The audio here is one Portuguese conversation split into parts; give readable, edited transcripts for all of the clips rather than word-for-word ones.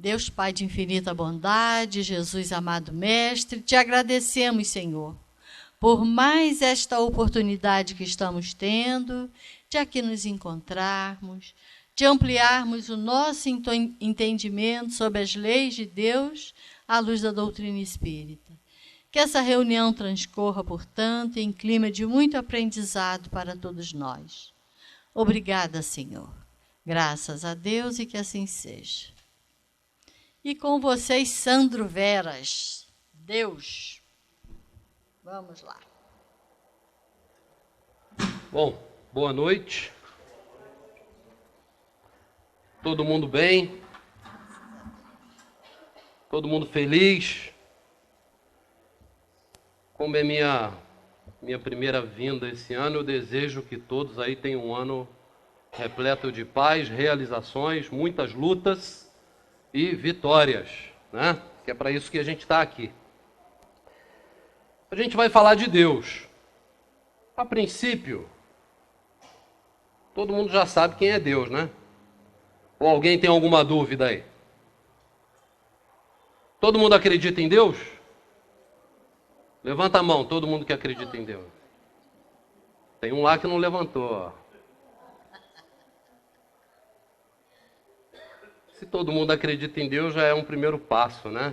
Deus Pai de infinita bondade, Jesus amado Mestre, te agradecemos, Senhor, por mais esta oportunidade que estamos tendo de aqui nos encontrarmos, de ampliarmos o nosso entendimento sobre as leis de Deus à luz da doutrina espírita. Que essa reunião transcorra, portanto, em clima de muito aprendizado para todos nós. Obrigada, Senhor. Graças a Deus e que assim seja. E com vocês, Sandro Veras. Deus. Vamos lá. Bom, boa noite. Todo mundo bem? Todo mundo feliz? Como é minha primeira vinda esse ano, eu desejo que todos aí tenham um ano repleto de paz, realizações, muitas lutas e vitórias, né? Que é para isso que a gente está aqui. A gente vai falar de Deus. A princípio, todo mundo já sabe quem é Deus, né? Ou alguém tem alguma dúvida aí? Todo mundo acredita em Deus? Levanta a mão, todo mundo que acredita em Deus. Tem um lá que não levantou, ó. Se todo mundo acredita em Deus, já é um primeiro passo, né?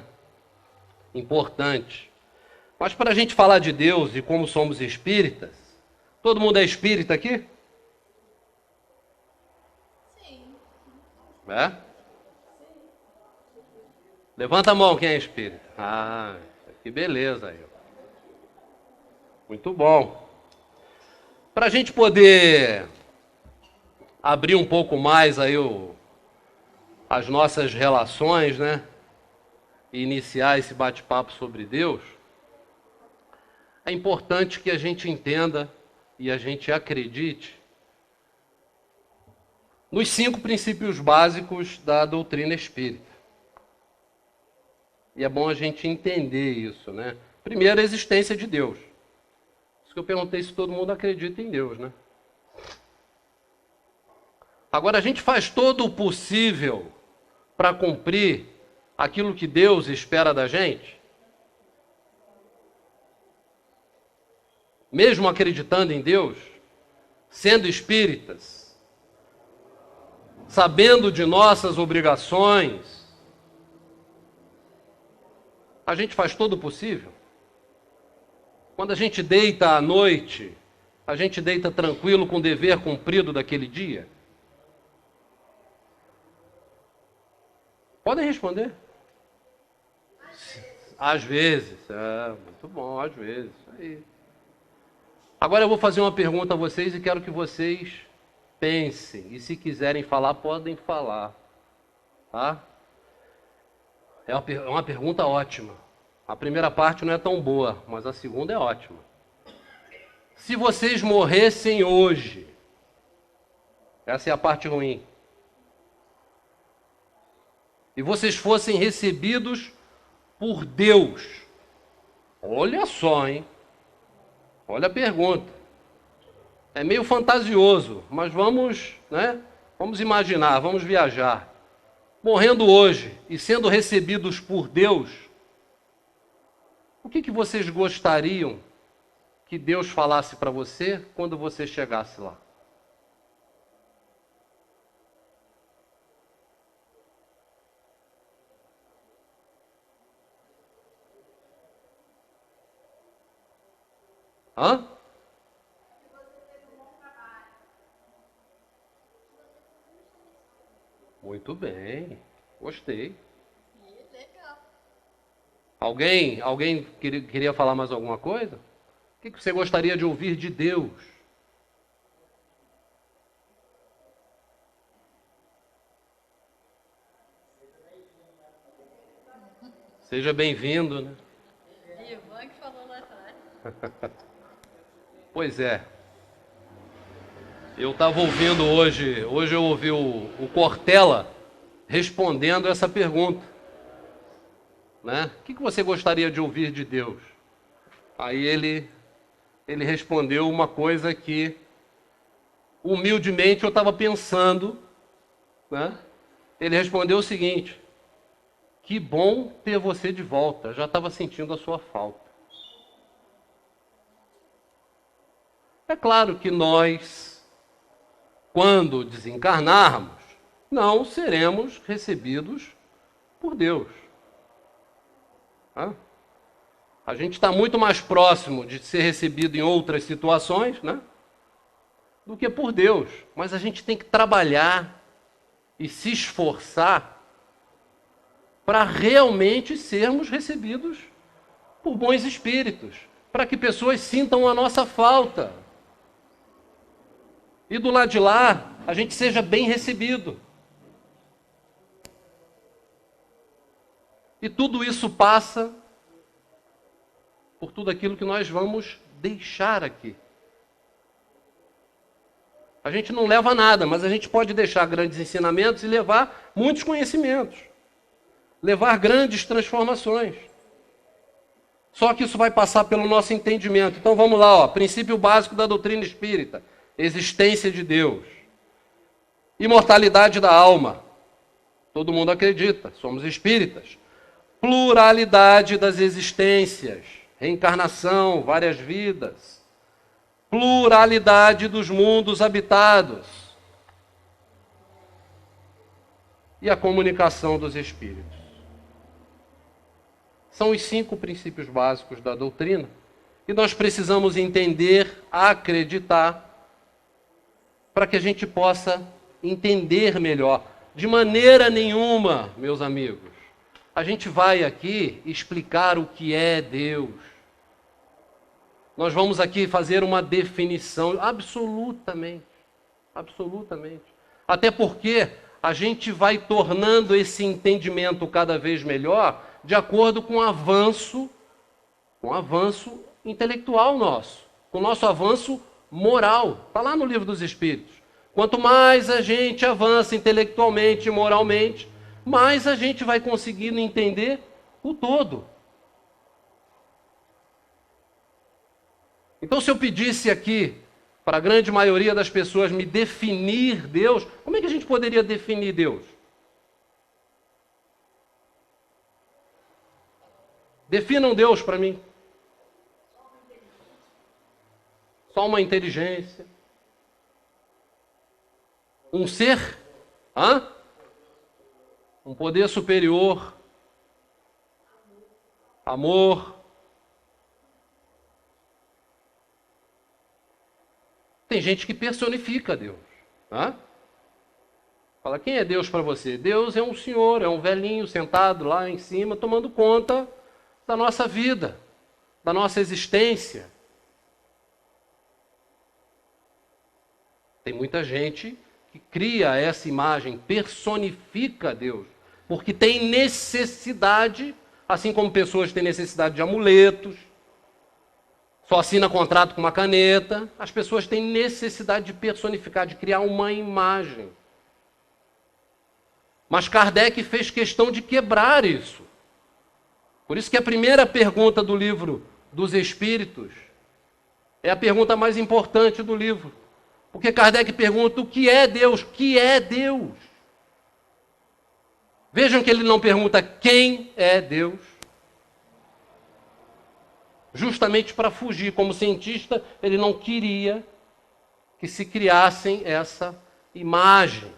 Importante. Mas para a gente falar de Deus e como somos espíritas, todo mundo é espírita aqui? Sim. É? Levanta a mão quem é espírita. Ah, que beleza aí. Muito bom. Para a gente poder abrir um pouco mais aí as nossas relações, né? E iniciar esse bate-papo sobre Deus, é importante que a gente entenda e a gente acredite nos 5 princípios básicos da doutrina espírita. E é bom a gente entender isso, né? Primeiro, a existência de Deus. Isso que eu perguntei se todo mundo acredita em Deus, né? Agora, a gente faz todo o possível para cumprir aquilo que Deus espera da gente? Mesmo acreditando em Deus, sendo espíritas, sabendo de nossas obrigações, a gente faz todo o possível? Quando a gente deita à noite, a gente deita tranquilo com o dever cumprido daquele dia? Podem responder. Às vezes. Muito bom, às vezes. Aí. Agora eu vou fazer uma pergunta a vocês e quero que vocês pensem. E se quiserem falar, podem falar. Tá? É uma pergunta ótima. A primeira parte não é tão boa, mas a segunda é ótima. Se vocês morressem hoje, essa é a parte ruim, e vocês fossem recebidos por Deus, olha só, hein? Olha a pergunta. É meio fantasioso, mas vamos, né? Vamos imaginar, vamos viajar. Morrendo hoje e sendo recebidos por Deus, o que vocês gostariam que Deus falasse para você quando você chegasse lá? Hã? Muito bem, gostei. Legal. Alguém queria falar mais alguma coisa? O que você gostaria de ouvir de Deus? Seja bem-vindo, né? Ivan que falou lá atrás. Pois é. Eu estava ouvindo hoje eu ouvi o Cortella respondendo essa pergunta. Né? O que você gostaria de ouvir de Deus? Aí ele respondeu uma coisa que, humildemente, eu estava pensando. Né? Ele respondeu o seguinte: Que bom ter você de volta. Já estava sentindo a sua falta. É claro que nós, quando desencarnarmos, não seremos recebidos por Deus. A gente está muito mais próximo de ser recebido em outras situações, né, do que por Deus. Mas a gente tem que trabalhar e se esforçar para realmente sermos recebidos por bons espíritos, para que pessoas sintam a nossa falta. E do lado de lá, a gente seja bem recebido. E tudo isso passa por tudo aquilo que nós vamos deixar aqui. A gente não leva nada, mas a gente pode deixar grandes ensinamentos e levar muitos conhecimentos. Levar grandes transformações. Só que isso vai passar pelo nosso entendimento. Então vamos lá, princípio básico da doutrina espírita. Existência de Deus. Imortalidade da alma. Todo mundo acredita, somos espíritas. Pluralidade das existências. Reencarnação, várias vidas. Pluralidade dos mundos habitados. E a comunicação dos espíritos. São os 5 princípios básicos da doutrina. E nós precisamos entender, acreditar, para que a gente possa entender melhor. De maneira nenhuma, meus amigos, a gente vai aqui explicar o que é Deus. Nós vamos aqui fazer uma definição absolutamente. Até porque a gente vai tornando esse entendimento cada vez melhor de acordo com o avanço intelectual nosso, com o nosso avanço moral. Está lá no Livro dos Espíritos. Quanto mais a gente avança intelectualmente e moralmente, mais a gente vai conseguindo entender o todo. Então, se eu pedisse aqui, para a grande maioria das pessoas, me definir Deus, como é que a gente poderia definir Deus? Definam Deus para mim. Só uma inteligência. Um ser? Um poder superior. Amor. Tem gente que personifica Deus. Fala, quem é Deus para você? Deus é um senhor, é um velhinho sentado lá em cima, tomando conta da nossa vida, da nossa existência. Tem muita gente que cria essa imagem, personifica Deus, porque tem necessidade, assim como pessoas têm necessidade de amuletos, só assina contrato com uma caneta, as pessoas têm necessidade de personificar, de criar uma imagem. Mas Kardec fez questão de quebrar isso. Por isso que a primeira pergunta do Livro dos Espíritos é a pergunta mais importante do livro. Porque Kardec pergunta o que é Deus? O que é Deus? Vejam que ele não pergunta quem é Deus. Justamente para fugir. Como cientista, ele não queria que se criassem essa imagem.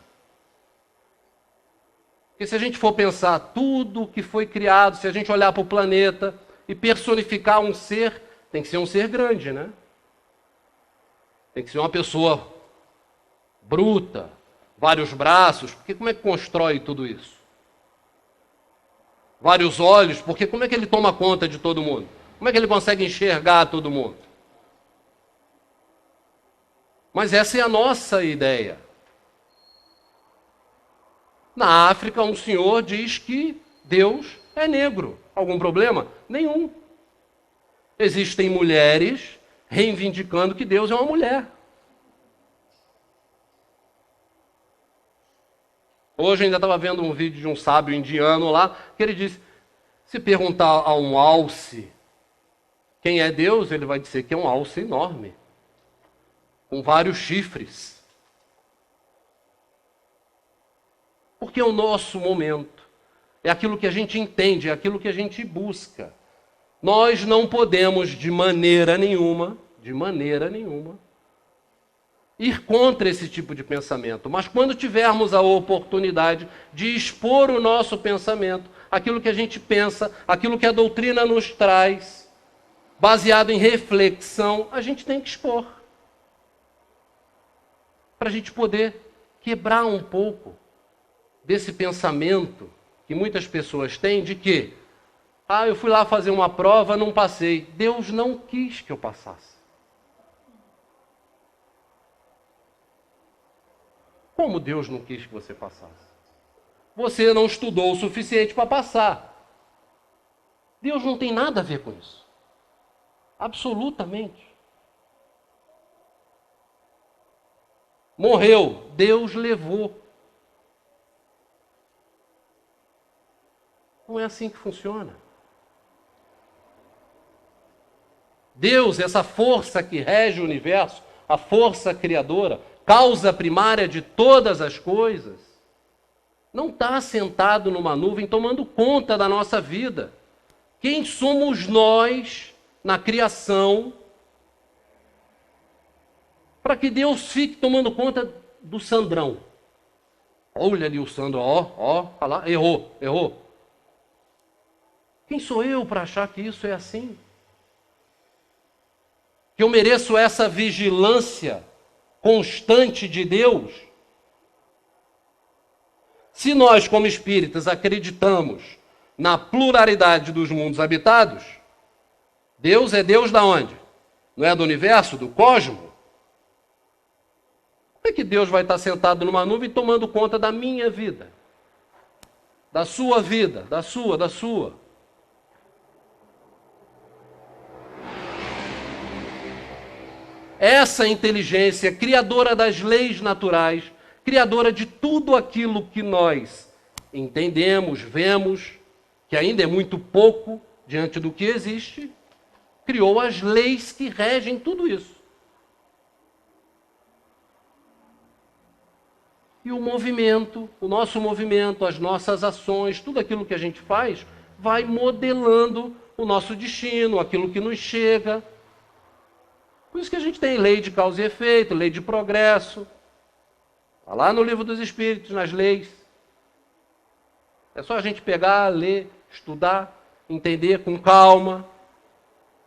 Porque se a gente for pensar tudo que foi criado, se a gente olhar para o planeta e personificar um ser, tem que ser um ser grande, né? Tem que ser uma pessoa bruta, vários braços, porque como é que constrói tudo isso? Vários olhos, porque como é que ele toma conta de todo mundo? Como é que ele consegue enxergar todo mundo? Mas essa é a nossa ideia. Na África, um senhor diz que Deus é negro. Algum problema? Nenhum. Existem mulheres reivindicando que Deus é uma mulher. Hoje ainda estava vendo um vídeo de um sábio indiano lá, que ele disse, se perguntar a um alce quem é Deus, ele vai dizer que é um alce enorme, com vários chifres. Porque o nosso momento, é aquilo que a gente entende, é aquilo que a gente busca. Nós não podemos, de maneira nenhuma, ir contra esse tipo de pensamento. Mas quando tivermos a oportunidade de expor o nosso pensamento, aquilo que a gente pensa, aquilo que a doutrina nos traz, baseado em reflexão, a gente tem que expor. Para a gente poder quebrar um pouco desse pensamento que muitas pessoas têm de que, eu fui lá fazer uma prova, não passei. Deus não quis que eu passasse. Como Deus não quis que você passasse? Você não estudou o suficiente para passar. Deus não tem nada a ver com isso. Absolutamente. Morreu, Deus levou. Não é assim que funciona. Deus, essa força que rege o universo, a força criadora, causa primária de todas as coisas, não está sentado numa nuvem tomando conta da nossa vida. Quem somos nós na criação para que Deus fique tomando conta do Sandrão? Olha ali o Sandro, olha lá, errou. Quem sou eu para achar que isso é assim? Que eu mereço essa vigilância constante de Deus? Se nós, como espíritas, acreditamos na pluralidade dos mundos habitados, Deus é Deus da onde? Não é do universo, do cosmos? Como é que Deus vai estar sentado numa nuvem tomando conta da minha vida? Da sua vida, da sua. Essa inteligência criadora das leis naturais, criadora de tudo aquilo que nós entendemos, vemos, que ainda é muito pouco diante do que existe, criou as leis que regem tudo isso. E o movimento, o nosso movimento, as nossas ações, tudo aquilo que a gente faz, vai modelando o nosso destino, aquilo que nos chega. Por isso que a gente tem lei de causa e efeito, lei de progresso. Está lá no Livro dos Espíritos, nas leis. É só a gente pegar, ler, estudar, entender com calma.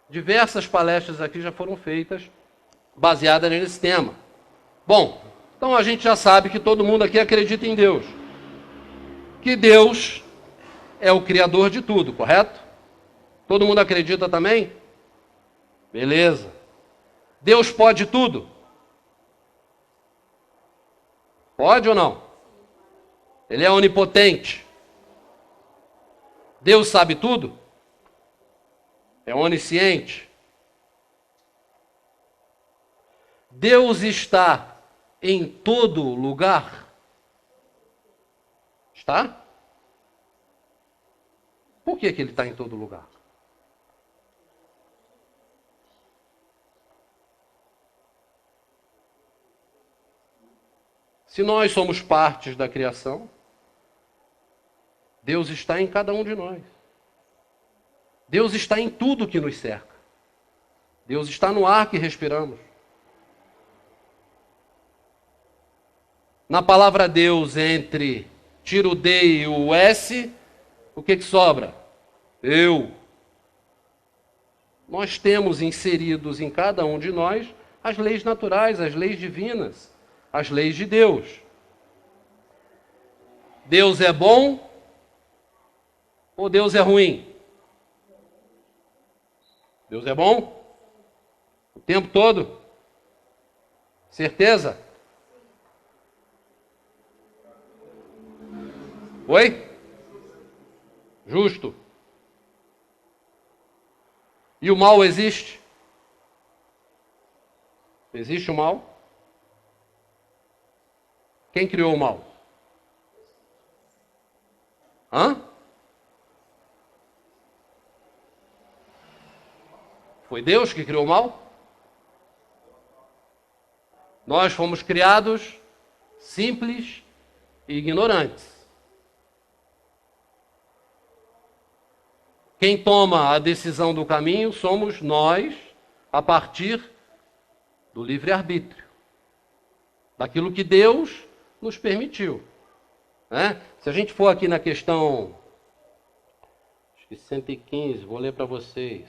Diversas palestras aqui já foram feitas baseadas nesse tema. Bom, então a gente já sabe que todo mundo aqui acredita em Deus. Que Deus é o Criador de tudo, correto? Todo mundo acredita também? Beleza. Deus pode tudo? Pode ou não? Ele é onipotente. Deus sabe tudo? É onisciente. Deus está em todo lugar? Está? Por que ele está em todo lugar? Se nós somos partes da criação, Deus está em cada um de nós. Deus está em tudo que nos cerca. Deus está no ar que respiramos. Na palavra Deus, entre tira o D e o S, o que sobra? Eu. Nós temos inseridos em cada um de nós as leis naturais, as leis divinas. As leis de Deus. Deus é bom ou Deus é ruim? Deus é bom? O tempo todo? Certeza? Oi? Justo. E o mal existe? Existe o mal? Quem criou o mal? Foi Deus que criou o mal? Nós fomos criados simples e ignorantes. Quem toma a decisão do caminho somos nós, a partir do livre-arbítrio, daquilo que Deus nos permitiu. Né? Se a gente for aqui na questão 115, vou ler para vocês.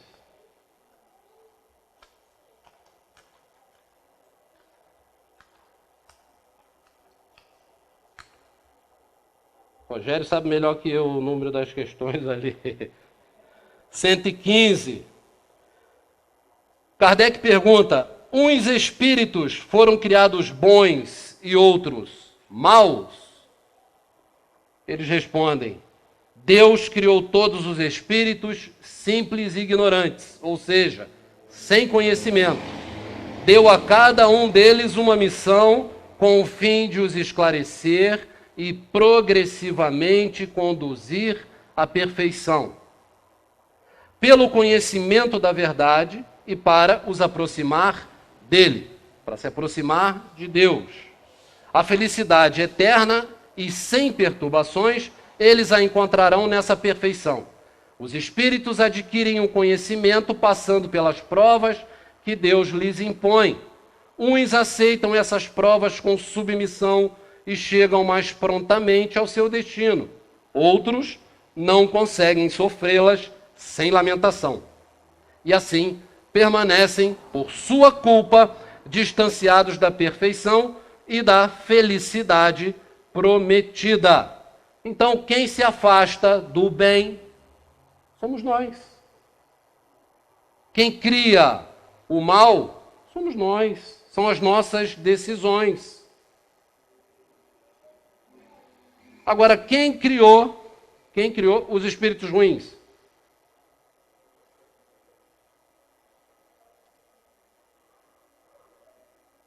Rogério sabe melhor que eu o número das questões ali. 115. Kardec pergunta: uns espíritos foram criados bons e outros maus? Eles respondem: Deus criou todos os espíritos simples e ignorantes, ou seja, sem conhecimento. Deu a cada um deles uma missão com o fim de os esclarecer e progressivamente conduzir à perfeição, pelo conhecimento da verdade e para os aproximar dele, para se aproximar de Deus. A felicidade eterna e sem perturbações, eles a encontrarão nessa perfeição. Os espíritos adquirem um conhecimento passando pelas provas que Deus lhes impõe. Uns aceitam essas provas com submissão e chegam mais prontamente ao seu destino. Outros não conseguem sofrê-las sem lamentação. E assim permanecem, por sua culpa, distanciados da perfeição e da felicidade prometida. Então, quem se afasta do bem somos nós. Quem cria o mal somos nós. São as nossas decisões. Agora, quem criou os espíritos ruins?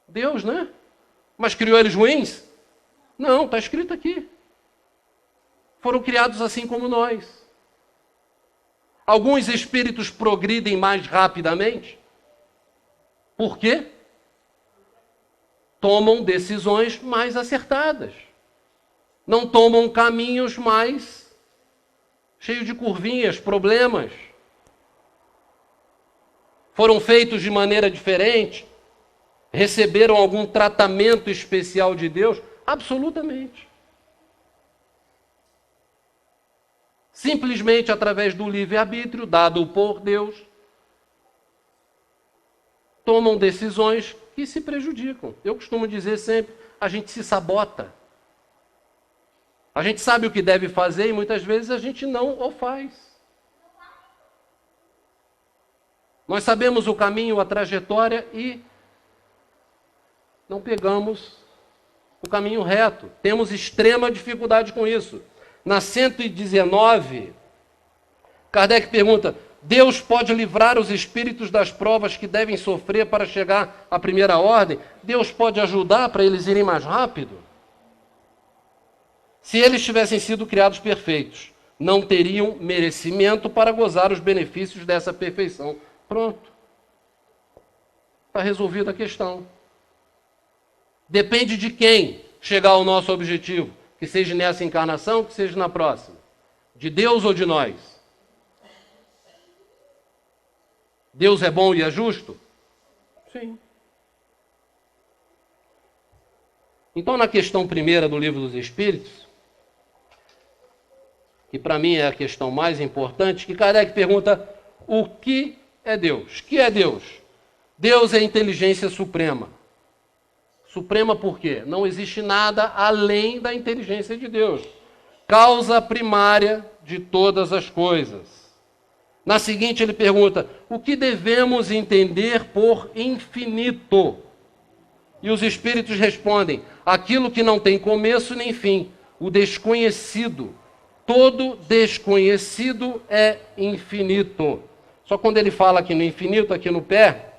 Deus, né? Mas criou eles ruins? Não, está escrito aqui. Foram criados assim como nós. Alguns espíritos progridem mais rapidamente. Por quê? Tomam decisões mais acertadas. Não tomam caminhos mais cheios de curvinhas, problemas. Foram feitos de maneira diferente. Receberam algum tratamento especial de Deus? Absolutamente. Simplesmente através do livre-arbítrio dado por Deus, tomam decisões que se prejudicam. Eu costumo dizer sempre, a gente se sabota. A gente sabe o que deve fazer e muitas vezes a gente não o faz. Nós sabemos o caminho, a trajetória e não pegamos o caminho reto. Temos extrema dificuldade com isso. Na 119, Kardec pergunta: Deus pode livrar os espíritos das provas que devem sofrer para chegar à primeira ordem? Deus pode ajudar para eles irem mais rápido? Se eles tivessem sido criados perfeitos, não teriam merecimento para gozar os benefícios dessa perfeição. Pronto. Está resolvida a questão. Depende de quem chegar ao nosso objetivo, que seja nessa encarnação, que seja na próxima. De Deus ou de nós? Deus é bom e é justo? Sim. Então, na questão primeira do Livro dos Espíritos, que para mim é a questão mais importante, que Kardec pergunta: o que é Deus? O que é Deus? Deus é a inteligência suprema. Suprema por quê? Não existe nada além da inteligência de Deus. Causa primária de todas as coisas. Na seguinte ele pergunta: o que devemos entender por infinito? E os espíritos respondem: aquilo que não tem começo nem fim, o desconhecido. Todo desconhecido é infinito. Só quando ele fala aqui no infinito, aqui no pé,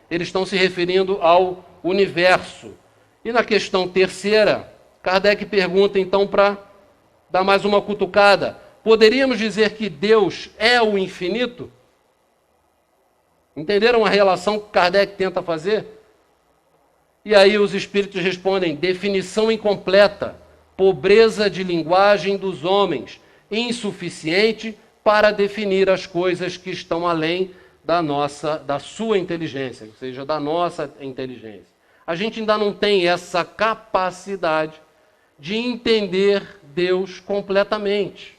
eles estão se referindo ao universo. E na questão terceira, Kardec pergunta então, para dar mais uma cutucada: poderíamos dizer que Deus é o infinito? Entenderam a relação que Kardec tenta fazer? E aí os espíritos respondem: definição incompleta, pobreza de linguagem dos homens, insuficiente para definir as coisas que estão além da sua inteligência, ou seja, da nossa inteligência. A gente ainda não tem essa capacidade de entender Deus completamente.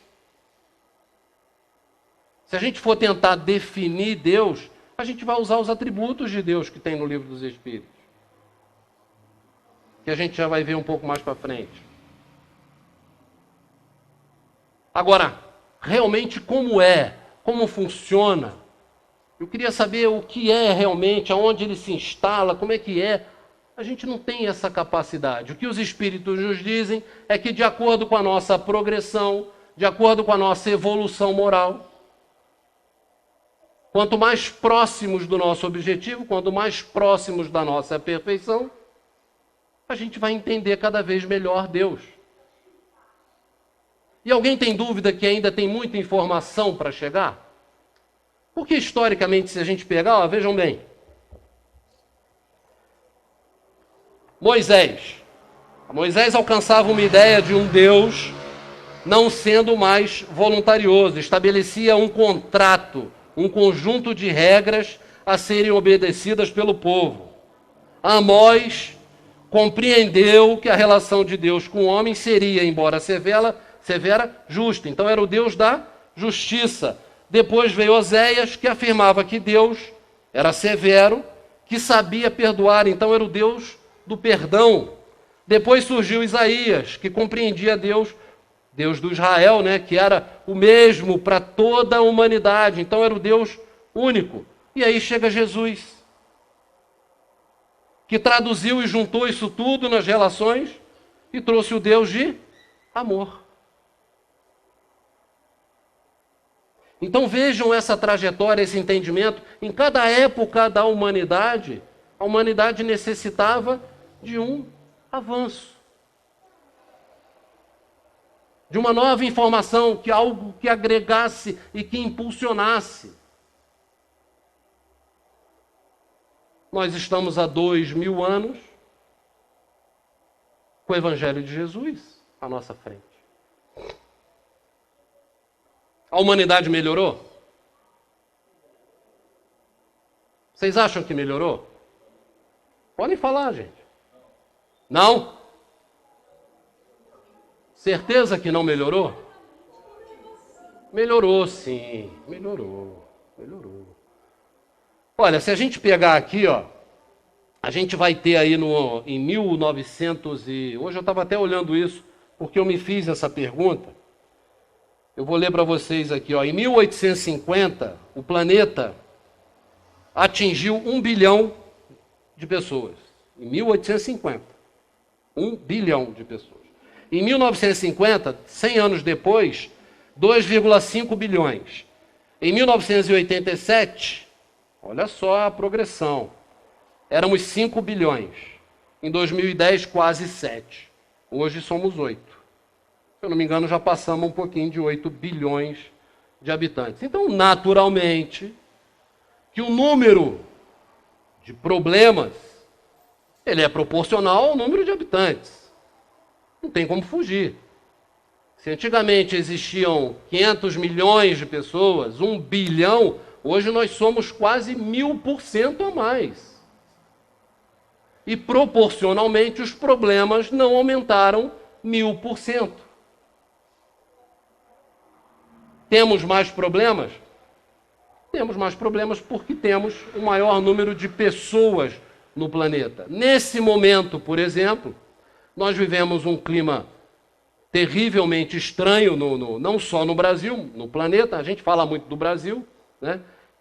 Se a gente for tentar definir Deus, a gente vai usar os atributos de Deus que tem no Livro dos Espíritos, que a gente já vai ver um pouco mais para frente. Agora, realmente como funciona? Eu queria saber o que é realmente, aonde ele se instala, como é que é. A gente não tem essa capacidade. O que os Espíritos nos dizem é que, de acordo com a nossa progressão, de acordo com a nossa evolução moral, quanto mais próximos do nosso objetivo, quanto mais próximos da nossa perfeição, a gente vai entender cada vez melhor Deus. E alguém tem dúvida que ainda tem muita informação para chegar? Porque historicamente, se a gente pegar, vejam bem, Moisés alcançava uma ideia de um Deus não sendo mais voluntarioso, estabelecia um contrato, um conjunto de regras a serem obedecidas pelo povo. Amós compreendeu que a relação de Deus com o homem seria, embora severa, justa. Então era o Deus da justiça. Depois veio Oséias, que afirmava que Deus era severo, que sabia perdoar, então era o Deus do perdão. Depois surgiu Isaías, que compreendia Deus do Israel, que era o mesmo para toda a humanidade, então era o Deus único. E aí chega Jesus, que traduziu e juntou isso tudo nas relações e trouxe o Deus de amor. Então vejam essa trajetória, esse entendimento. Em cada época da humanidade, a humanidade necessitava de um avanço, de uma nova informação, que algo que agregasse e que impulsionasse. Nós estamos há 2000 anos com o Evangelho de Jesus à nossa frente. A humanidade melhorou? Vocês acham que melhorou? Podem falar, gente. Não? Certeza que não melhorou? Melhorou, sim. Melhorou. Olha, se a gente pegar aqui, a gente vai ter aí em 1900 e... Hoje eu estava até olhando isso, porque eu me fiz essa pergunta. Eu vou ler para vocês aqui, em 1850, o planeta atingiu 1 bilhão de pessoas. Em 1850, 1 bilhão de pessoas. Em 1950, 100 anos depois, 2,5 bilhões. Em 1987, olha só a progressão, éramos 5 bilhões. Em 2010, quase 7. Hoje somos 8. Se eu não me engano, já passamos um pouquinho de 8 bilhões de habitantes. Então, naturalmente, que o número de problemas, ele é proporcional ao número de habitantes. Não tem como fugir. Se antigamente existiam 500 milhões de pessoas, 1 bilhão, hoje nós somos quase 1000% a mais. E proporcionalmente os problemas não aumentaram 1000%. Temos mais problemas? Temos mais problemas porque temos o maior número de pessoas no planeta. Nesse momento, por exemplo, nós vivemos um clima terrivelmente estranho, não só no Brasil, no planeta, a gente fala muito do Brasil,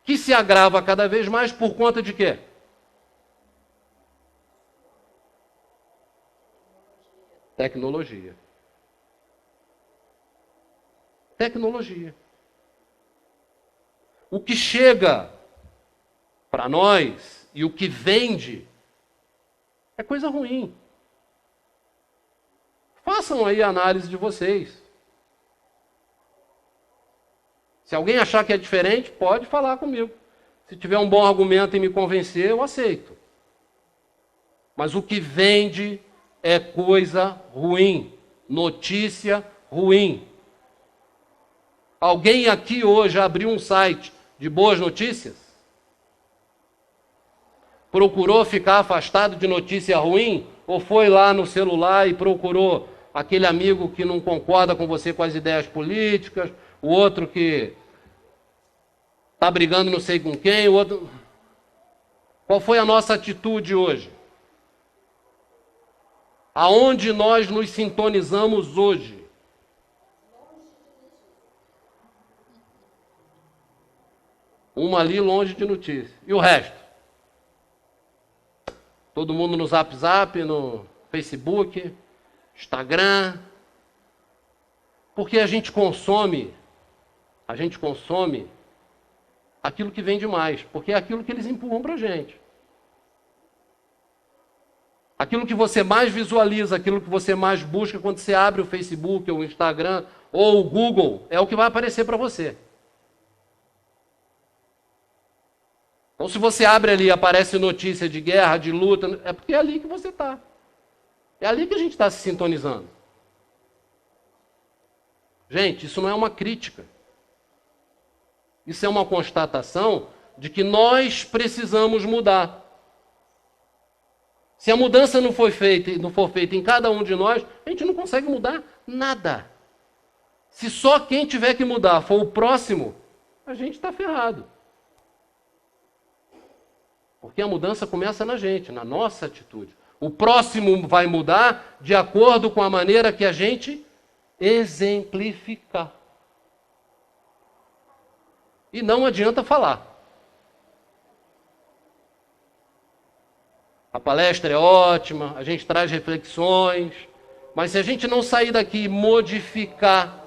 que se agrava cada vez mais por conta de quê? Tecnologia. O que chega para nós e o que vende é coisa ruim. Façam aí a análise de vocês. Se alguém achar que é diferente, pode falar comigo. Se tiver um bom argumento e me convencer, eu aceito. Mas o que vende é coisa ruim, notícia ruim. Alguém aqui hoje abriu um site de boas notícias? Procurou ficar afastado de notícia ruim? Ou foi lá no celular e procurou aquele amigo que não concorda com você com as ideias políticas, o outro que está brigando não sei com quem, o outro... Qual foi a nossa atitude hoje? Aonde nós nos sintonizamos hoje? Uma ali longe de notícia. E o resto? Todo mundo no Zap Zap, no Facebook, Instagram. Porque a gente consome aquilo que vem demais, porque é aquilo que eles empurram para a gente. Aquilo que você mais visualiza, aquilo que você mais busca quando você abre o Facebook, ou o Instagram, ou o Google, é o que vai aparecer para você. Então, se você abre ali e aparece notícia de guerra, de luta, é porque é ali que você está. É ali que a gente está se sintonizando. Gente, isso não é uma crítica. Isso é uma constatação de que nós precisamos mudar. Se a mudança não for feita em cada um de nós, a gente não consegue mudar nada. Se só quem tiver que mudar for o próximo, a gente está ferrado. Porque a mudança começa na gente, na nossa atitude. O próximo vai mudar de acordo com a maneira que a gente exemplificar. E não adianta falar. A palestra é ótima, a gente traz reflexões, mas se a gente não sair daqui e modificar,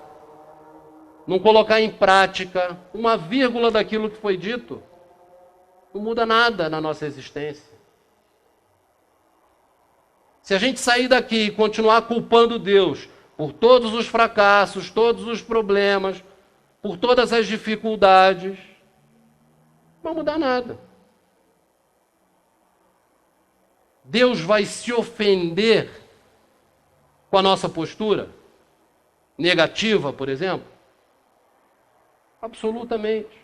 não colocar em prática uma vírgula daquilo que foi dito, não muda nada na nossa existência. Se a gente sair daqui e continuar culpando Deus por todos os fracassos, todos os problemas, por todas as dificuldades, não vai mudar nada. Deus vai se ofender com a nossa postura negativa, por exemplo? Absolutamente.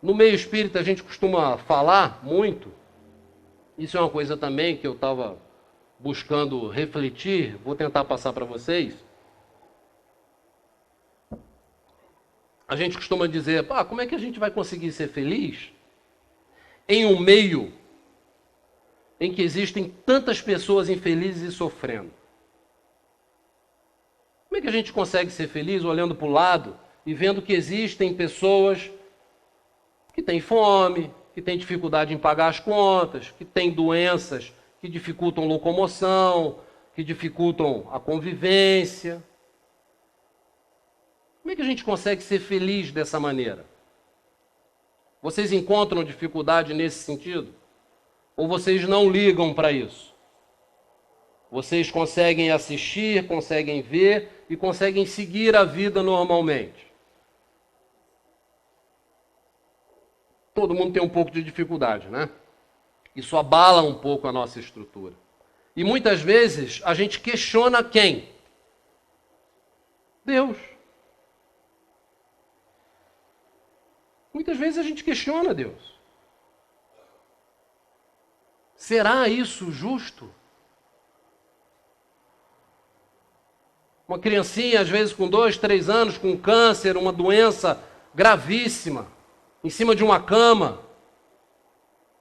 No meio espírita a gente costuma falar muito, isso é uma coisa também que eu estava buscando refletir, vou tentar passar para vocês. A gente costuma dizer, como é que a gente vai conseguir ser feliz em um meio em que existem tantas pessoas infelizes e sofrendo? Como é que a gente consegue ser feliz olhando para o lado e vendo que existem pessoas que têm fome, que têm dificuldade em pagar as contas, que têm doenças que dificultam locomoção, que dificultam a convivência? Como é que a gente consegue ser feliz dessa maneira? Vocês encontram dificuldade nesse sentido? Ou vocês não ligam para isso? Vocês conseguem assistir, conseguem ver e conseguem seguir a vida normalmente? Todo mundo tem um pouco de dificuldade, né? Isso abala um pouco a nossa estrutura. E muitas vezes a gente questiona quem? Deus. Muitas vezes a gente questiona Deus. Será isso justo? Uma criancinha, às vezes com 2, 3 anos, com câncer, uma doença gravíssima, em cima de uma cama.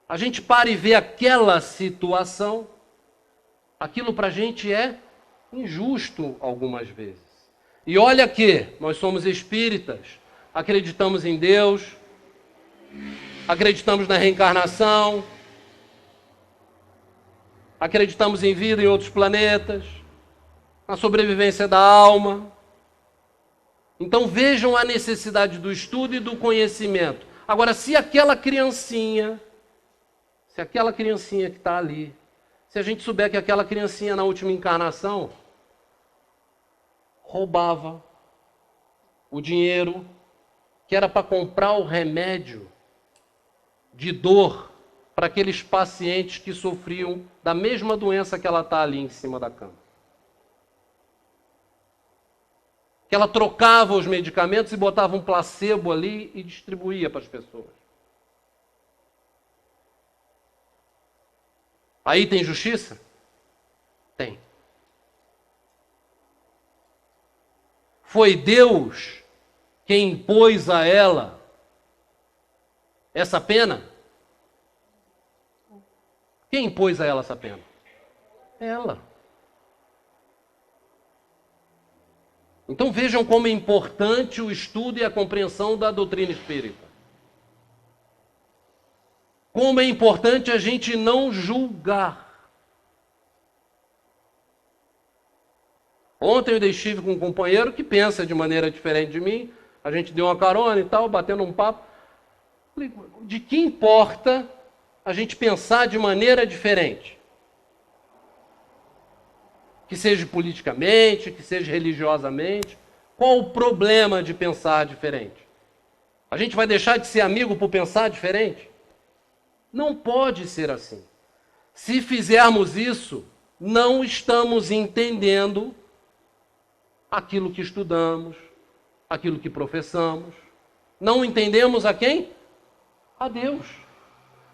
A gente para e vê aquela situação, aquilo para a gente é injusto algumas vezes. E olha que nós somos espíritas, acreditamos em Deus, acreditamos na reencarnação, acreditamos em vida em outros planetas, na sobrevivência da alma. Então vejam a necessidade do estudo e do conhecimento. Agora, se aquela criancinha que está ali, se a gente souber que aquela criancinha na última encarnação roubava o dinheiro que era para comprar o remédio de dor para aqueles pacientes que sofriam da mesma doença que ela está ali em cima da cama. que ela trocava os medicamentos e botava um placebo ali e distribuía para as pessoas. Aí tem justiça? Tem. Foi Deus quem impôs a ela essa pena? Quem impôs a ela essa pena? Ela. Então vejam como é importante o estudo e a compreensão da doutrina espírita. Como é importante a gente não julgar. Ontem eu estive com um companheiro que pensa de maneira diferente de mim, a gente deu uma carona e tal, batendo um papo. De que importa a gente pensar de maneira diferente? Que seja politicamente, que seja religiosamente. Qual o problema de pensar diferente? A gente vai deixar de ser amigo por pensar diferente? Não pode ser assim. Se fizermos isso, não estamos entendendo aquilo que estudamos, aquilo que professamos. Não entendemos a quem? A Deus.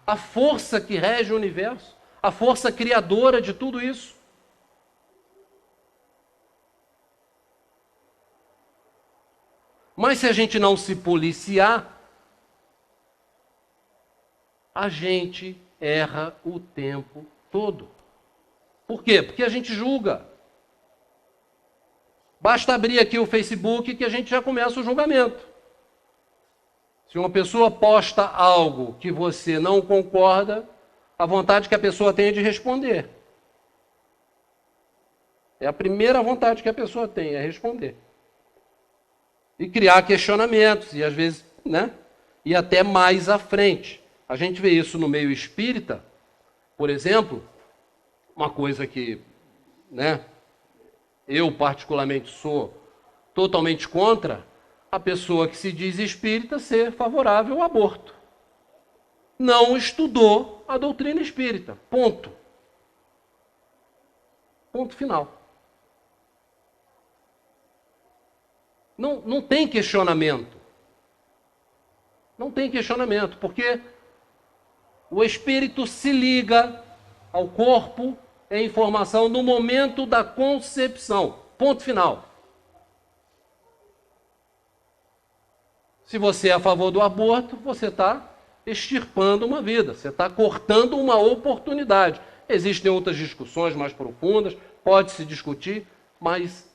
A força que rege o universo, a força criadora de tudo isso. Mas se a gente não se policiar, a gente erra o tempo todo. Por quê? Porque a gente julga. Basta abrir aqui o Facebook que a gente já começa o julgamento. Se uma pessoa posta algo que você não concorda, a vontade que a pessoa tem é de responder. É a primeira vontade que a pessoa tem, é responder. E criar questionamentos, e às vezes, né? E até mais à frente. A gente vê isso no meio espírita, por exemplo, uma coisa que, né, eu particularmente sou totalmente contra, a pessoa que se diz espírita ser favorável ao aborto. Não estudou a doutrina espírita. Ponto. Ponto final. Não tem questionamento. Não tem questionamento, porque o espírito se liga ao corpo em informação no momento da concepção. Ponto final. Se você é a favor do aborto, você está extirpando uma vida, você está cortando uma oportunidade. Existem outras discussões mais profundas, pode-se discutir, mas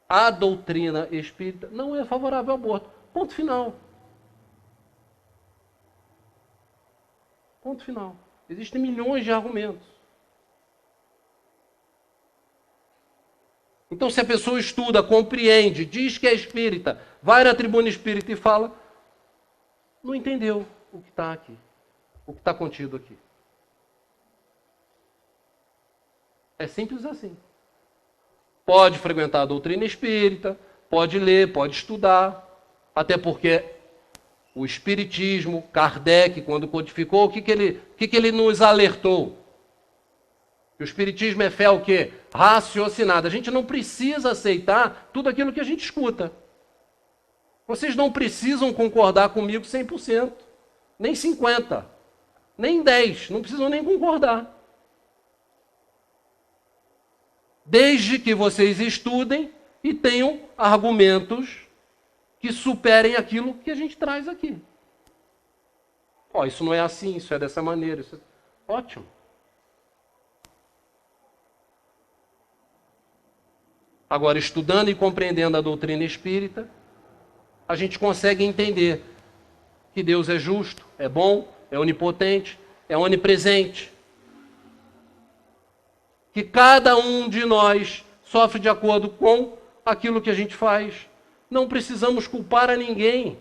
a doutrina espírita não é favorável ao aborto. Ponto final. Ponto final. Existem milhões de argumentos. Então, se a pessoa estuda, compreende, diz que é espírita, vai na tribuna espírita e fala, não entendeu o que está aqui, o que está contido aqui. É simples assim. Pode frequentar a doutrina espírita, pode ler, pode estudar, até porque o espiritismo, Kardec, quando codificou, o que ele nos alertou? O espiritismo é fé o quê? Raciocinada. A gente não precisa aceitar tudo aquilo que a gente escuta. Vocês não precisam concordar comigo 100%, nem 50%, nem 10%, não precisam nem concordar. Desde que vocês estudem e tenham argumentos que superem aquilo que a gente traz aqui. Ó, isso não é assim, isso é dessa maneira. Isso é... Ótimo. Agora, estudando e compreendendo a doutrina espírita, a gente consegue entender que Deus é justo, é bom, é onipotente, é onipresente. Que cada um de nós sofre de acordo com aquilo que a gente faz. Não precisamos culpar a ninguém.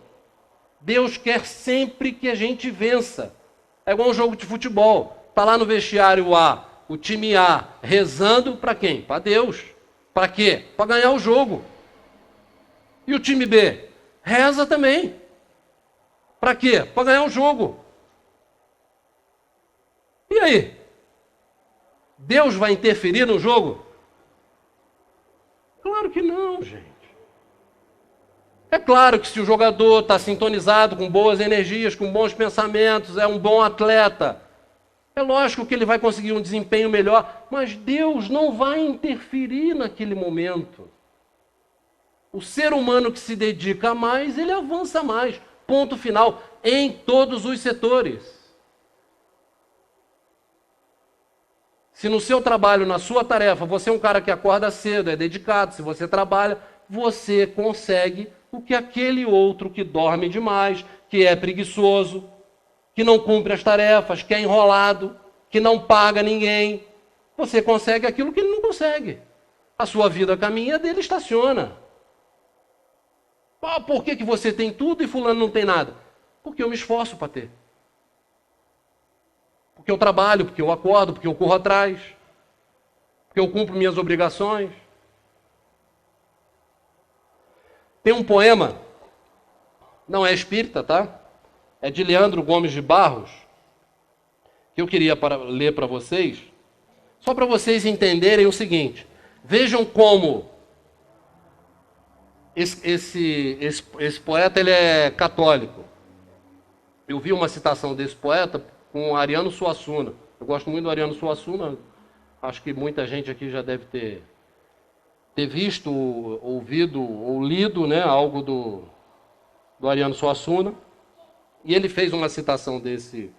Deus quer sempre que a gente vença. É igual um jogo de futebol. Está lá no vestiário A, o time A, rezando para quem? Para Deus. Para quê? Para ganhar o jogo. E o time B? Reza também. Para quê? Para ganhar o jogo. E aí? Deus vai interferir no jogo? Claro que não, gente. É claro que se o jogador está sintonizado com boas energias, com bons pensamentos, é um bom atleta, é lógico que ele vai conseguir um desempenho melhor, mas Deus não vai interferir naquele momento. O ser humano que se dedica mais, ele avança mais. Ponto final, em todos os setores. Se no seu trabalho, na sua tarefa, você é um cara que acorda cedo, é dedicado, se você trabalha, você consegue o que aquele outro que dorme demais, que é preguiçoso, que não cumpre as tarefas, que é enrolado, que não paga ninguém. Você consegue aquilo que ele não consegue. A sua vida caminha, a dele estaciona. Ah, por que você tem tudo e fulano não tem nada? Porque eu me esforço para ter. Porque eu trabalho, porque eu acordo, porque eu corro atrás, porque eu cumpro minhas obrigações. Tem um poema, não é espírita, tá? É de Leandro Gomes de Barros, que eu queria ler para vocês, só para vocês entenderem o seguinte. Vejam como esse poeta ele é católico. Eu vi uma citação desse poeta com o Ariano Suassuna. Eu gosto muito do Ariano Suassuna. Acho que muita gente aqui já deve ter visto, ouvido ou lido, né, algo do Ariano Suassuna. E ele fez uma citação desse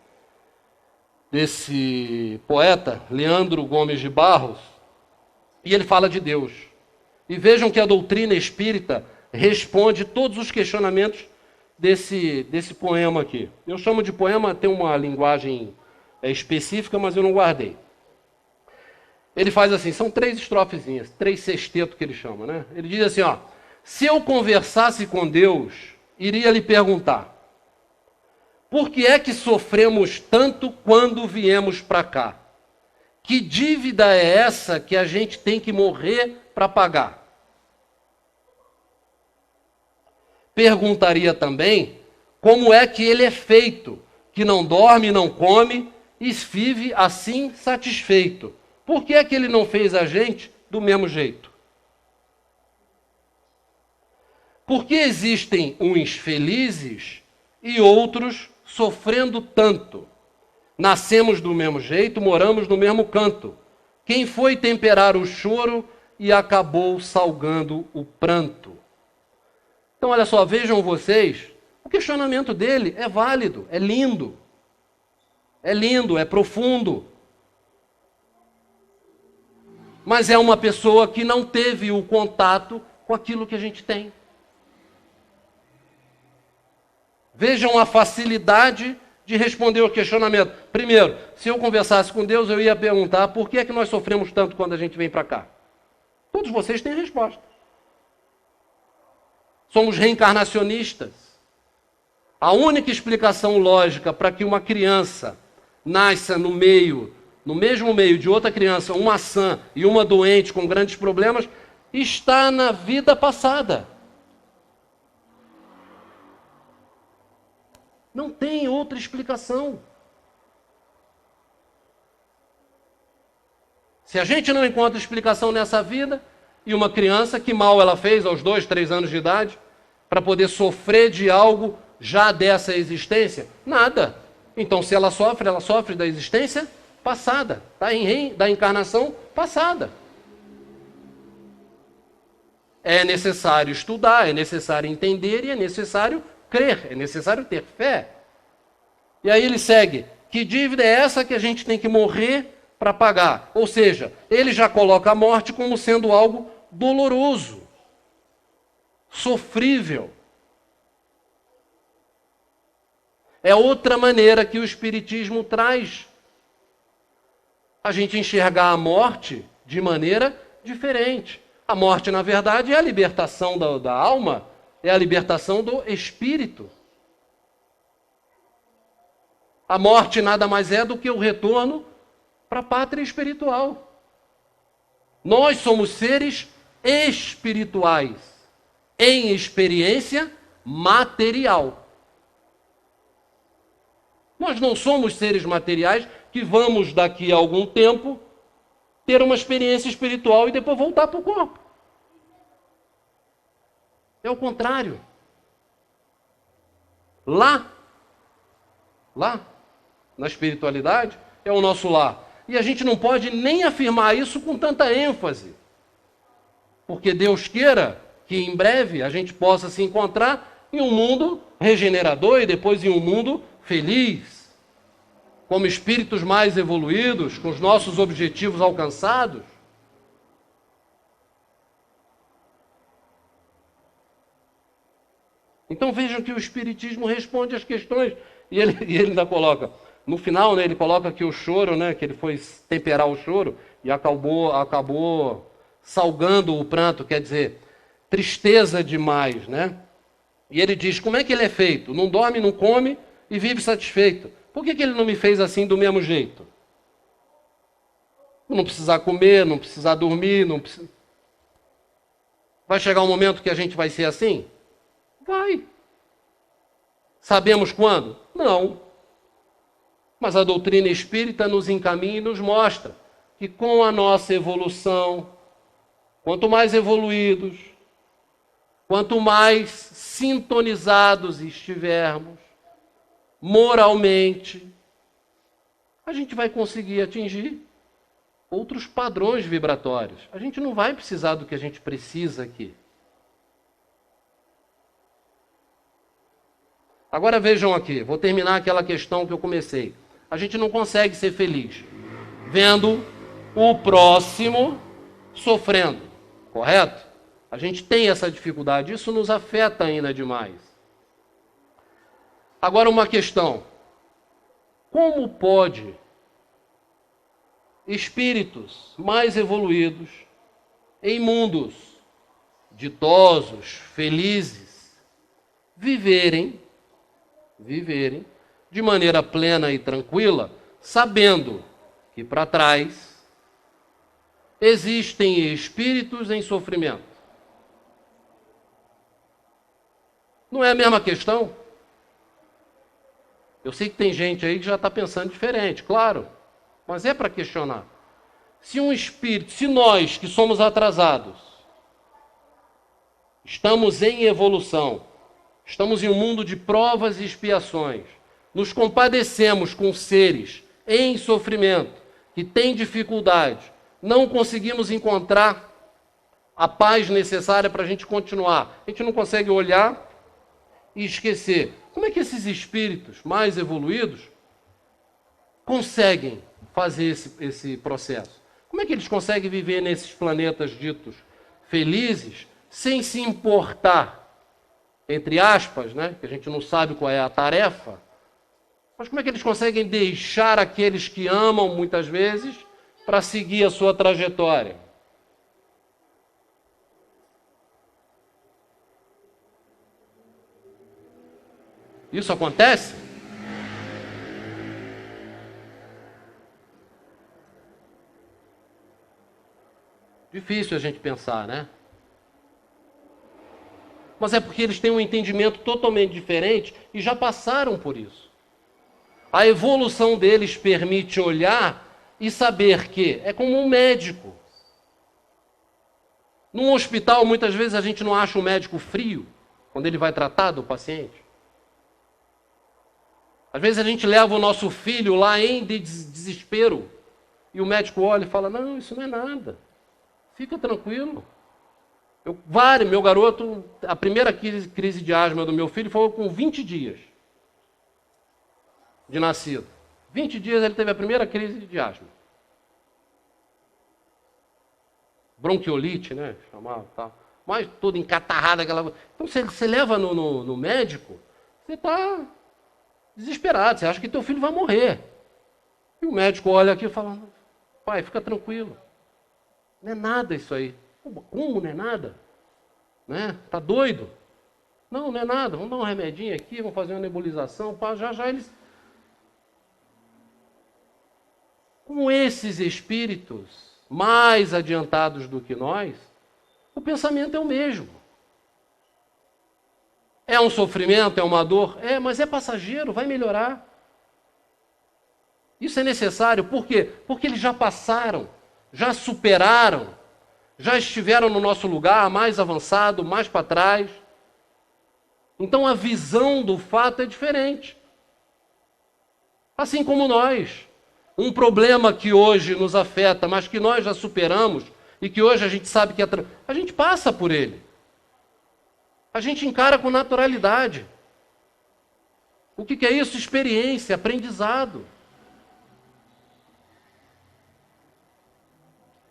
poeta, Leandro Gomes de Barros, e ele fala de Deus. E vejam que a doutrina espírita responde todos os questionamentos desse poema aqui. Eu chamo de poema, tem uma linguagem específica, mas eu não guardei. Ele faz assim, são 3 estrofezinhas, 3 sextetos que ele chama, né? Ele diz assim, ó: se eu conversasse com Deus, iria lhe perguntar: por que é que sofremos tanto quando viemos para cá? Que dívida é essa que a gente tem que morrer para pagar? Perguntaria também como é que ele é feito, que não dorme, não come e vive assim satisfeito. Por que é que ele não fez a gente do mesmo jeito? Por que existem uns felizes e outros sofrendo tanto? Nascemos do mesmo jeito, moramos no mesmo canto. Quem foi temperar o choro e acabou salgando o pranto? Então, olha só, vejam vocês, o questionamento dele é válido, é lindo, é profundo. Mas é uma pessoa que não teve o contato com aquilo que a gente tem. Vejam a facilidade de responder o questionamento. Primeiro, se eu conversasse com Deus, eu ia perguntar por que é que nós sofremos tanto quando a gente vem para cá. Todos vocês têm resposta. Somos reencarnacionistas. A única explicação lógica para que uma criança nasça no mesmo meio de outra criança, uma sã e uma doente com grandes problemas, está na vida passada. Não tem outra explicação. Se a gente não encontra explicação nessa vida, e uma criança, que mal ela fez aos 2, 3 anos de idade, para poder sofrer de algo já dessa existência? Nada. Então, se ela sofre da existência passada, da encarnação passada. É necessário estudar, é necessário entender e é necessário crer, é necessário ter fé. E aí ele segue: que dívida é essa que a gente tem que morrer para pagar? Ou seja, ele já coloca a morte como sendo algo doloroso, sofrível. É outra maneira que o Espiritismo traz a gente enxergar a morte de maneira diferente. A morte, na verdade, é a libertação da alma, é a libertação do espírito. A morte nada mais é do que o retorno para a pátria espiritual. Nós somos seres espirituais, em experiência material. Nós não somos seres materiais que vamos, daqui a algum tempo, ter uma experiência espiritual e depois voltar para o corpo. É o contrário. Lá, na espiritualidade, é o nosso lar. E a gente não pode nem afirmar isso com tanta ênfase. Porque Deus queira que em breve a gente possa se encontrar em um mundo regenerador e depois em um mundo feliz, como espíritos mais evoluídos, com os nossos objetivos alcançados. Então vejam que o Espiritismo responde às questões. E ele ainda coloca, no final, né, ele coloca que o choro, né, que ele foi temperar o choro e acabou salgando o pranto, quer dizer, tristeza demais, né? E ele diz, como é que ele é feito? Não dorme, não come e vive satisfeito. Por que ele não me fez assim do mesmo jeito? Não precisar comer, não precisar dormir, não precisa... Vai chegar um momento que a gente vai ser assim? Vai. Sabemos quando? Não. Mas a doutrina espírita nos encaminha e nos mostra que com a nossa evolução, quanto mais evoluídos, quanto mais sintonizados estivermos, moralmente, a gente vai conseguir atingir outros padrões vibratórios. A gente não vai precisar do que a gente precisa aqui. Agora vejam aqui, vou terminar aquela questão que eu comecei. A gente não consegue ser feliz vendo o próximo sofrendo, correto? A gente tem essa dificuldade, isso nos afeta ainda demais. Agora uma questão. Como pode espíritos mais evoluídos, em mundos ditosos, felizes, viverem de maneira plena e tranquila, sabendo que para trás existem espíritos em sofrimento? Não é a mesma questão? Eu sei que tem gente aí que já está pensando diferente, claro, mas é para questionar. Se um espírito, se nós que somos atrasados, estamos em evolução, estamos em um mundo de provas e expiações, nos compadecemos com seres em sofrimento, que têm dificuldade, não conseguimos encontrar a paz necessária para a gente continuar. A gente não consegue olhar e esquecer. Como é que esses espíritos mais evoluídos conseguem fazer esse processo? Como é que eles conseguem viver nesses planetas ditos felizes sem se importar, entre aspas, né? Que a gente não sabe qual é a tarefa, mas como é que eles conseguem deixar aqueles que amam muitas vezes para seguir a sua trajetória? Isso acontece? Difícil a gente pensar, né? Mas é porque eles têm um entendimento totalmente diferente e já passaram por isso. A evolução deles permite olhar e saber que é como um médico. Num hospital, muitas vezes a gente não acha um médico frio quando ele vai tratar do paciente. Às vezes a gente leva o nosso filho lá em desespero e o médico olha e fala, não, isso não é nada, fica tranquilo. Meu garoto, a primeira crise de asma do meu filho foi com 20 dias de nascido. 20 dias ele teve a primeira crise de asma. Bronquiolite, né? Chamava, tá. Mas toda encatarrada. Então você leva no médico, você está desesperado, você acha que teu filho vai morrer. E o médico olha aqui e fala, pai, fica tranquilo. Não é nada isso aí. Como não é nada? Né? Tá doido? Não, não é nada. Vamos dar um remedinho aqui, vamos fazer uma nebulização. Já eles... Com esses espíritos mais adiantados do que nós, o pensamento é o mesmo. É um sofrimento, é uma dor? É, mas é passageiro, vai melhorar. Isso é necessário. Por quê? Porque eles já passaram, já superaram, já estiveram no nosso lugar mais avançado, mais para trás. Então a visão do fato é diferente. Assim como nós. Um problema que hoje nos afeta, mas que nós já superamos, e que hoje a gente sabe que a gente passa por ele. A gente encara com naturalidade. O que é isso? Experiência, aprendizado.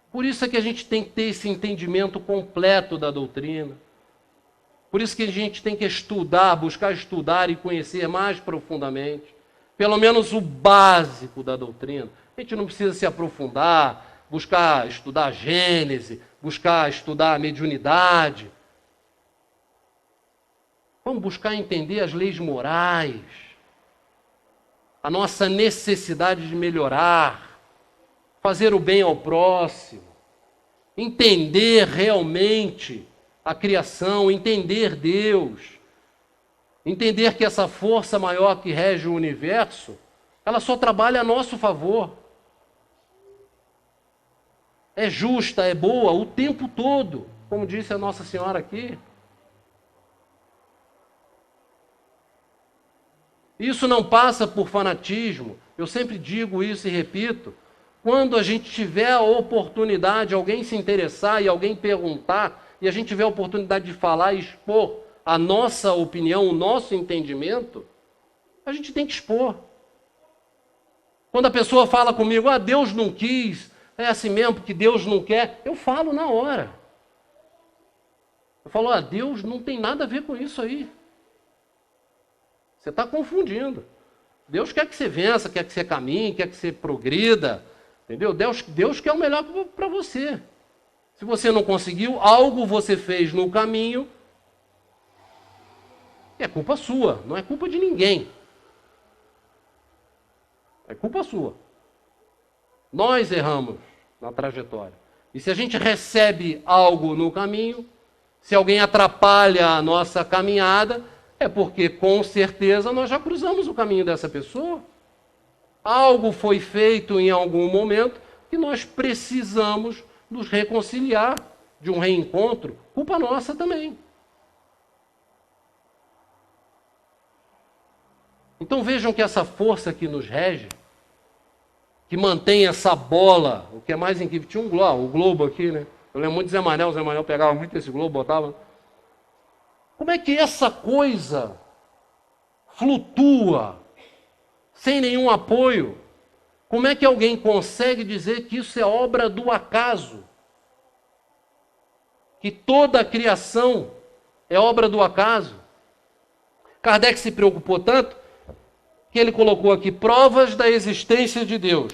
Por isso é que a gente tem que ter esse entendimento completo da doutrina. Por isso que a gente tem que estudar, buscar estudar e conhecer mais profundamente. Pelo menos o básico da doutrina. A gente não precisa se aprofundar, buscar estudar a Gênese, buscar estudar a mediunidade. Vamos buscar entender as leis morais, a nossa necessidade de melhorar, fazer o bem ao próximo, entender realmente a criação, entender Deus. Entender que essa força maior que rege o universo, ela só trabalha a nosso favor. É justa, é boa o tempo todo, como disse a Nossa Senhora aqui. Isso não passa por fanatismo. Eu sempre digo isso e repito. Quando a gente tiver a oportunidade, alguém se interessar e alguém perguntar, e a gente tiver a oportunidade de falar e expor a nossa opinião, o nosso entendimento, a gente tem que expor. Quando a pessoa fala comigo, Deus não quis, é assim mesmo, porque Deus não quer, eu falo na hora. Eu falo, Deus não tem nada a ver com isso aí. Você está confundindo. Deus quer que você vença, quer que você caminhe, quer que você progrida, entendeu? Deus quer o melhor para você. Se você não conseguiu, algo você fez no caminho, é culpa sua, não é culpa de ninguém. É culpa sua. Nós erramos na trajetória. E se a gente recebe algo no caminho, se alguém atrapalha a nossa caminhada, é porque com certeza nós já cruzamos o caminho dessa pessoa. Algo foi feito em algum momento que nós precisamos nos reconciliar, de um reencontro, culpa nossa também. Então vejam que essa força que nos rege, que mantém essa bola, o que é mais incrível, tinha o globo aqui, né? Eu lembro muito do Zé Manel, o Zé Manel pegava muito esse globo, botava. Como é que essa coisa flutua, sem nenhum apoio? Como é que alguém consegue dizer que isso é obra do acaso? Que toda a criação é obra do acaso? Kardec se preocupou tanto que ele colocou aqui provas da existência de Deus.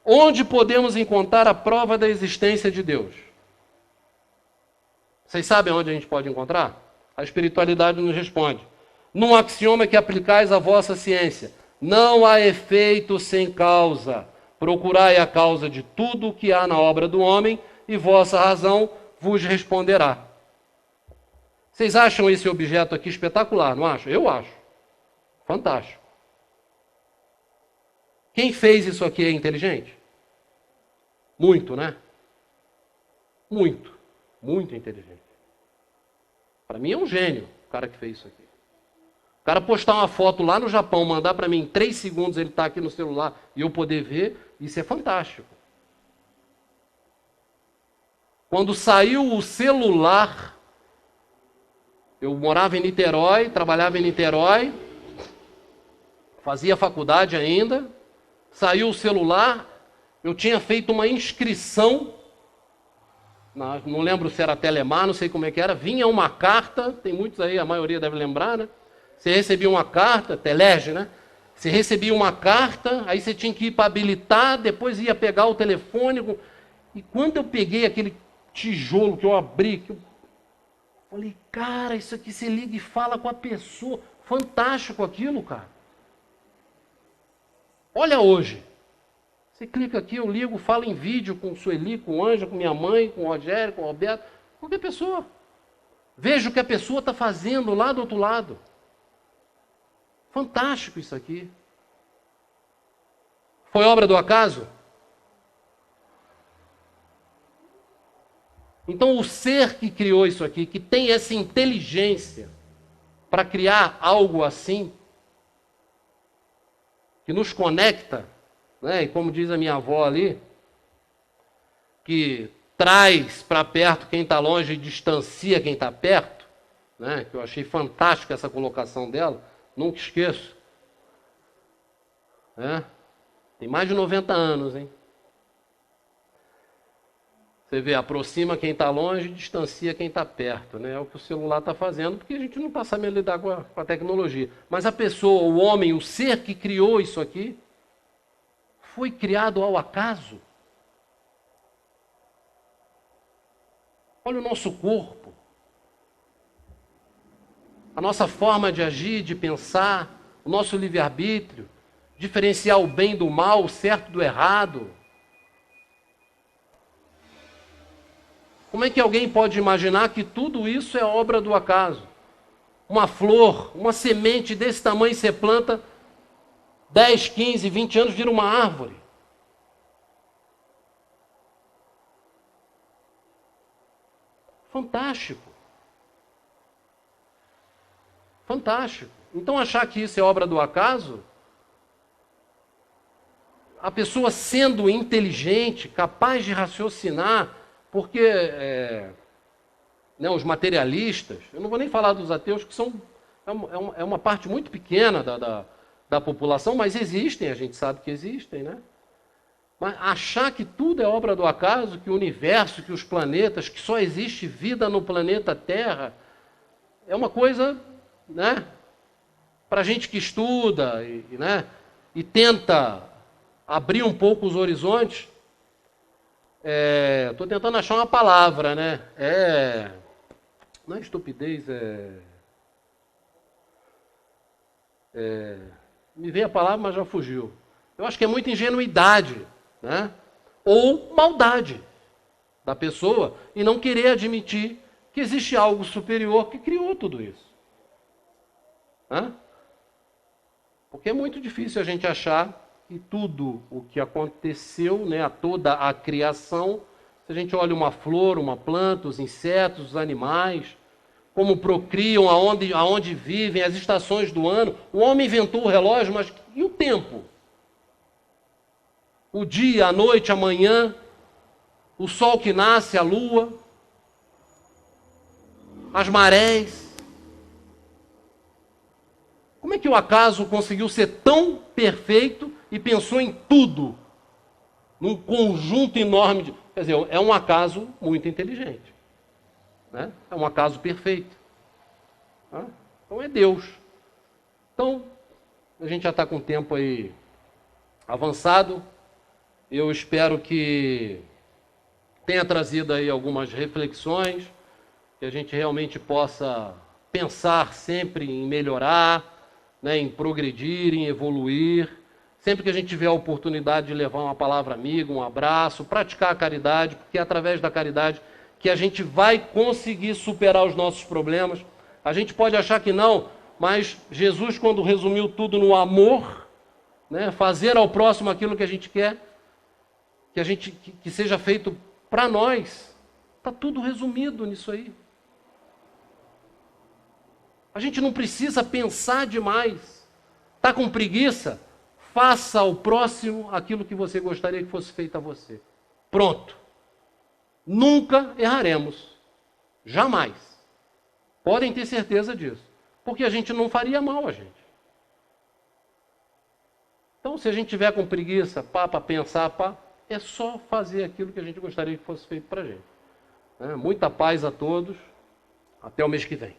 Onde podemos encontrar a prova da existência de Deus? Vocês sabem onde a gente pode encontrar? A espiritualidade nos responde. Num axioma que aplicais à vossa ciência. Não há efeito sem causa. Procurai a causa de tudo o que há na obra do homem e vossa razão vos responderá. Vocês acham esse objeto aqui espetacular, não acham? Eu acho. Fantástico. Quem fez isso aqui é inteligente? Muito, né? Muito. Muito inteligente. Para mim é um gênio o cara que fez isso aqui. O cara postar uma foto lá no Japão, mandar para mim em 3 segundos, ele está aqui no celular e eu poder ver, isso é fantástico. Quando saiu o celular, eu morava em Niterói, trabalhava em Niterói, fazia faculdade ainda, saiu o celular, eu tinha feito uma inscrição, não lembro se era Telemar, não sei como é que era, vinha uma carta, tem muitos aí, a maioria deve lembrar, né? Você recebia uma carta, Telege, né? Você recebia uma carta, aí você tinha que ir para habilitar, depois ia pegar o telefone, e quando eu peguei aquele tijolo que eu abri, que eu falei, cara, isso aqui você liga e fala com a pessoa, fantástico aquilo, cara. Olha hoje, você clica aqui, eu ligo, falo em vídeo com o Sueli, com o Ângela, com minha mãe, com o Rogério, com o Roberto, qualquer pessoa. Veja o que a pessoa está fazendo lá do outro lado. Fantástico isso aqui. Foi obra do acaso? Então o ser que criou isso aqui, que tem essa inteligência, para criar algo assim, que nos conecta, né? E como diz a minha avó ali, que traz para perto quem está longe e distancia quem está perto, né? Que eu achei fantástica essa colocação dela, nunca esqueço. Né? Tem mais de 90 anos, hein? Você vê, aproxima quem está longe e distancia quem está perto. Né? É o que o celular está fazendo, porque a gente não está sabendo lidar com a tecnologia. Mas a pessoa, o homem, o ser que criou isso aqui, foi criado ao acaso. Olha o nosso corpo. A nossa forma de agir, de pensar, o nosso livre-arbítrio, diferenciar o bem do mal, o certo do errado. Como é que alguém pode imaginar que tudo isso é obra do acaso? Uma flor, uma semente desse tamanho, você planta, 10, 15, 20 anos, vira uma árvore. Fantástico. Fantástico. Então achar que isso é obra do acaso, a pessoa sendo inteligente, capaz de raciocinar, porque né, os materialistas, eu não vou nem falar dos ateus, que é uma parte muito pequena da população, mas existem, a gente sabe que existem, né? Mas achar que tudo é obra do acaso, que o universo, que os planetas, que só existe vida no planeta Terra, é uma coisa, né, para gente que estuda né, e tenta abrir um pouco os horizontes. Estou tentando achar uma palavra, né? Não é estupidez, me veio a palavra, mas já fugiu. Eu acho que é muita ingenuidade, né? Ou maldade da pessoa e não querer admitir que existe algo superior que criou tudo isso. Né? Porque é muito difícil a gente achar que tudo o que aconteceu, né, toda a criação, se a gente olha uma flor, uma planta, os insetos, os animais, como procriam, aonde vivem, as estações do ano, o homem inventou o relógio, mas e o tempo? O dia, a noite, a manhã, o sol que nasce, a lua, as marés. Como é que o acaso conseguiu ser tão perfeito e pensou em tudo, num conjunto enorme de... Quer dizer, é um acaso muito inteligente. Né? É um acaso perfeito. Né? Então é Deus. Então, a gente já está com o tempo aí avançado. Eu espero que tenha trazido aí algumas reflexões, que a gente realmente possa pensar sempre em melhorar, né, em progredir, em evoluir. Sempre que a gente tiver a oportunidade de levar uma palavra amiga, um abraço, praticar a caridade, porque é através da caridade que a gente vai conseguir superar os nossos problemas. A gente pode achar que não, mas Jesus, quando resumiu tudo no amor, né, fazer ao próximo aquilo que a gente quer, que seja feito para nós, está tudo resumido nisso aí. A gente não precisa pensar demais. Está com preguiça? Faça ao próximo aquilo que você gostaria que fosse feito a você. Pronto. Nunca erraremos. Jamais. Podem ter certeza disso. Porque a gente não faria mal a gente. Então, se a gente tiver com preguiça, para pensar, é só fazer aquilo que a gente gostaria que fosse feito para a gente. Muita paz a todos. Até o mês que vem.